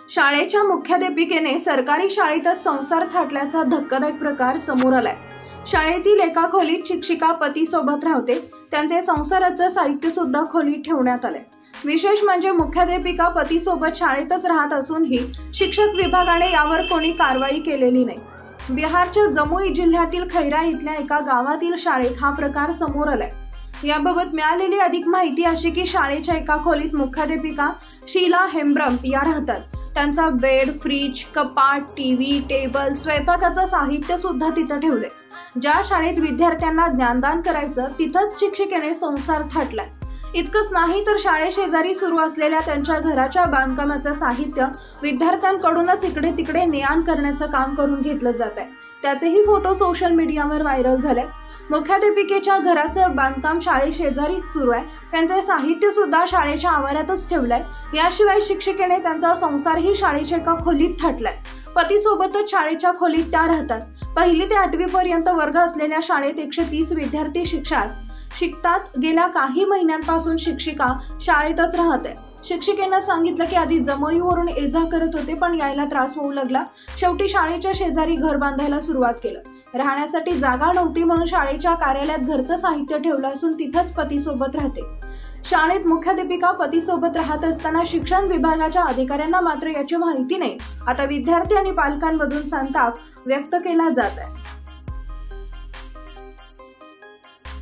शाळेच्या मुख्याध्यापिकेने सरकारी शाळेतच संसार थाटल्याचा धक्कादायक प्रकार समोर आलाय। शाळेतील एका खोलीत शिक्षिका पती सोबत राहते, त्यांचे संसाराचं साहित्य सुद्धा खोलीत ठेवण्यात आले। विशेष म्हणजे मुख्याध्यापिका पती सोबत शाळेतच राहत असूनही शिक्षक विभागाने यावर कोणी कारवाई केलेली नाही। बिहारच्या जमुई जिल्ह्यातील खैरा इथल्या एका गावातील शाळेत हा प्रकार समोर आलाय। याबाबत मिळालेली अधिक माहिती अशी की शाळेच्या एका खोलीत मुख्याध्यापिका शीला हेम्ब्रम या राहतात। त्यांचा बेड, फ्रीज, कपाट, टीव्ही, टेबल, स्वयंपाकाचं साहित्य सुद्धा तिथं ठेवले। ज्या शाळेत विद्यार्थ्यांना ज्ञानदान करायचं तिथंच शिक्षिकेने संसार थाटलाय। इतकंच नाही तर शाळेशेजारी सुरू असलेल्या त्यांच्या घराच्या बांधकामाचं साहित्य विद्यार्थ्यांकडूनच इकडे तिकडे ने-आण करण्याचं काम करून घेतलं जात आहे। त्याचेही फोटो सोशल मीडियावर व्हायरल झाले। मुख्याध्यापिकेच्या घराचं बांधकाम शाळेशेजारीच सुरू आहे, त्यांचे साहित्य सुद्धा शाळेच्या आवारातच ठेवलंय। याशिवाय शिक्षिकेने त्यांचा संसारही शाळेच्या एका खोलीत थाटलाय। पतीसोबतच शाळेच्या खोलीत त्या राहतात। 1ली ते 8वी पर्यंत वर्ग असलेल्या शाळेत 130 विद्यार्थी शिकतात। गेल्या काही महिन्यांपासून शिक्षिका शाळेतच राहते। शिक्षिकेनं सांगितलं की आधी जमुईवरून ये-जा करत होते, पण यायला त्रास होऊ लागला। शेवटी शाळेच्या शेजारी घर बांधायला सुरुवात केलं। राहण्यासाठी जागा नव्हती म्हणून शाळेच्या कार्यालयात घरचं साहित्य ठेवलं असून तिथंच पतीसोबत राहते। शाळेत मुख्याध्यापिका पतीसोबत राहत असताना शिक्षण विभागाच्या अधिकाऱ्यांना मात्र याची माहिती नाही। आता विद्यार्थी आणि पालकांमधून संताप व्यक्त केला जात आहे।